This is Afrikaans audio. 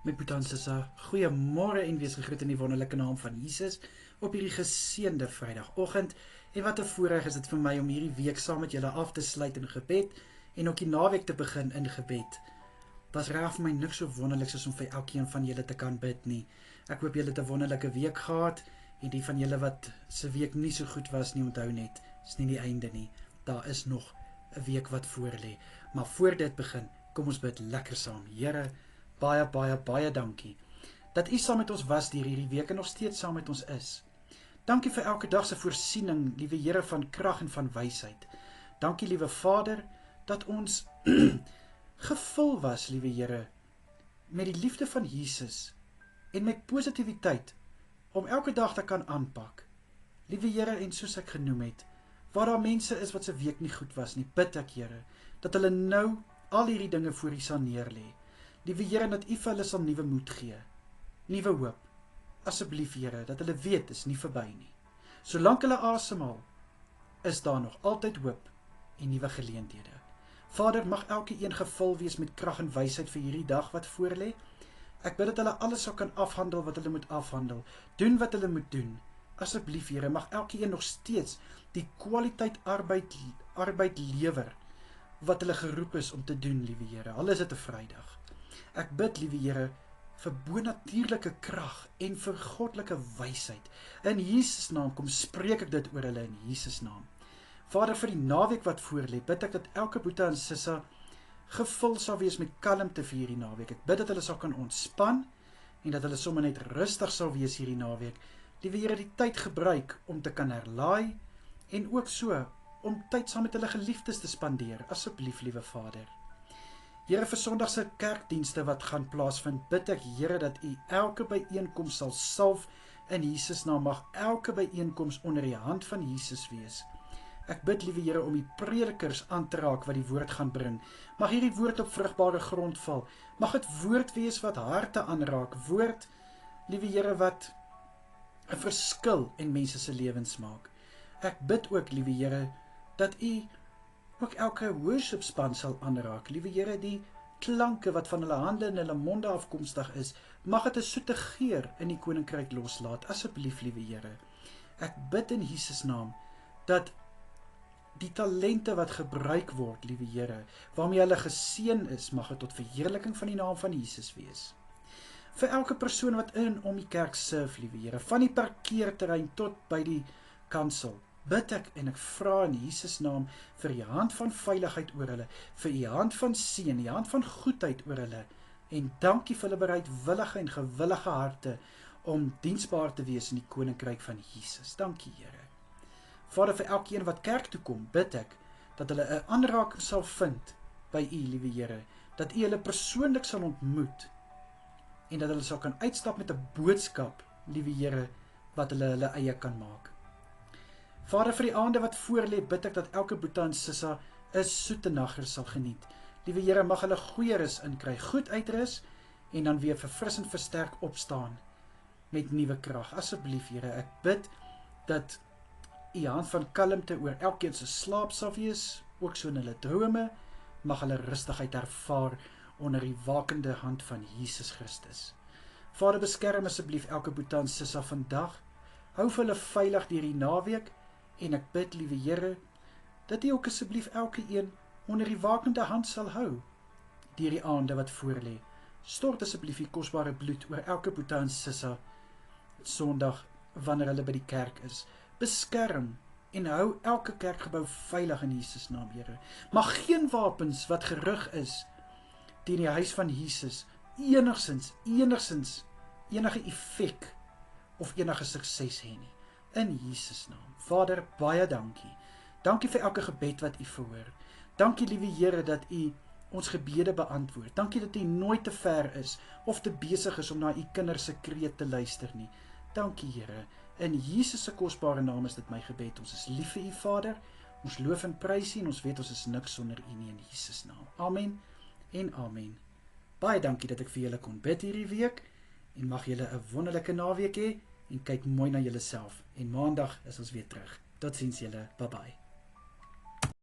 My broer en suster, goeiemôre en wees gegroet in die wonderlike naam van Jesus op hierdie geseënde Vrydagoggend. En wat 'n voorreg is dit vir my om hierdie week saam met julle af te sluit in gebed en ook die naweek te begin in gebed. Was reg vir my niks so wonderlik soos om vir elkeen van julle te kan bid nie. Ek hoop julle het 'n wonderlike week gehad en die van julle wat se week nie so goed was nie, onthou net, dis nie die einde nie. Daar is nog 'n week wat voor lê. Maar voor dit begin, kom ons bid lekker saam. Here, baie dankie dat U saam met ons was deur hierdie week en nog steeds saam met ons is. Dankie vir elke dag se voorsiening, liewe Here, van krag en van wysheid. Dankie, liewe Vader, dat ons gevul was, liewe Here, met die liefde van Jesus en met positiwiteit om elke dag te kan aanpak. Liewe Here, en soos ek genoem het, waar daar mense is wat se week nie goed was nie, bid ek, Here, dat hulle nou al hierdie dinge voor U sal neerlê. Liewe Here, dat U vir hulle sal nuwe moed gee, nuwe hoop. Asseblief, Here, dat hulle weet, is nie verby nie. Solank hulle asemhaal, is daar nog altyd hoop en nuwe geleenthede. Vader, mag elke een gevul wees met krag en wysheid vir hierdie dag wat voorlê. Ek bid dat hulle alles sal kan afhandel wat hulle moet afhandel, doen wat hulle moet doen. Asseblief, Here, mag elke een nog steeds die kwaliteit arbeid lewer wat hulle geroep is om te doen, liewe Here, al is dit 'n Vrydag. Ek bid, liewe Here, vir bonatuurlike krag en vir goddelike wysheid. In Jesus naam kom spreek ek dit oor hulle in Jesus naam. Vader, vir die naweek wat voorlê, bid ek dat elke boetie en sissa gevul sal wees met kalmte vir hierdie naweek. Ek bid dat hulle sal kan ontspan en dat hulle sommer net rustig sal wees hierdie naweek. Liewe Here, die tyd gebruik om te kan herlaai en ook so om tyd saam met hulle geliefdes te spandeer. Asseblief, liewe Vader. Here, vir Sondagse kerkdienste wat gaan plaasvind, bid ek, Here, dat U elke byeenkoms sal salf in Jesus naam. Mag elke byeenkoms onder die hand van Jesus wees. Ek bid, liewe Here, om die predikers aan te raak wat die woord gaan bring. Mag hierdie woord op vrugbare grond val. Mag dit woord wees wat harte aanraak. Woord, liewe Here, wat 'n verskil in mense se lewens maak. Ek bid ook, liewe Here, dat U ook elke worshipspan sal aanraak. Liewe Here, die klanke wat van hulle hande en hulle monde afkomstig is, mag dit 'n soete geur in die koninkryk loslaat. Asseblief, liewe Here. Ek bid in Jesus naam dat die talente wat gebruik word, liewe Here, waarmee hulle geseën is, mag dit tot verheerliking van die naam van Jesus wees. Vir elke persoon wat in om die kerk serve, liewe Here, van die parkeerterrein tot by die kansel, bid ek en ek vra in Jesus naam vir U hand van veiligheid oor hulle, vir U hand van seën, U hand van goedheid oor hulle, en dankie vir hulle bereidwillige en gewillige harte om diensbaar te wees in die koninkryk van Jesus. Dankie, Here. Vader, vir elkeen wat kerk toe kom, bid ek dat hulle 'n aanraking sal vind by U, liewe Here, dat U hulle persoonlik sal ontmoet en dat hulle sal kan uitstap met 'n boodskap, liewe Here, wat hulle eie kan maak. Vader, vir die aande wat voorlê, bid ek dat elke boetie en sissa 'n soete nagrus sal geniet. Liewe Here, mag hulle goeie rus inkry, goed uitrus en dan weer verfrissend versterk opstaan met nuwe krag. Asseblief, Here, ek bid dat U hand van kalmte oor elkeen se slaap sal wees, ook so in hulle drome, mag hulle rustigheid ervaar onder die wakende hand van Jesus Christus. Vader, beskerm asseblief elke boetie en sissa vandag, hou vir hulle veilig deur die naweek, en ek bid, liewe Here, dat U ook asseblief elke een onder die wakende hand sal hou, deur die aande wat voorlê. Stort asseblief U kosbare bloed oor elke boetie en sissa Sondag, wanneer hulle by die kerk is. Beskerm en hou elke kerkgebou veilig in Jesus naam, Here. Mag geen wapens wat gerig is teen die huis van Jesus enige effek of enige sukses hê nie. In Jesus naam. Vader, baie dankie. Dankie vir elke gebed wat U verhoor. Dankie, liewe Here, dat U ons gebede beantwoord. Dankie dat U nooit te ver is of te besig is om na U kinders se kreet te luister nie. Dankie, Here. In Jesus se kosbare naam is dit my gebed. Ons is lief vir U, Vader. Ons loof en prys U en ons weet ons is niks sonder U nie, in Jesus naam. Amen en amen. Baie dankie dat ek vir julle kon bid hierdie week en mag julle 'n wonderlike naweek hê en kyk mooi na julleself. En maandag is ons weer terug. Totsiens julle. Bye bye.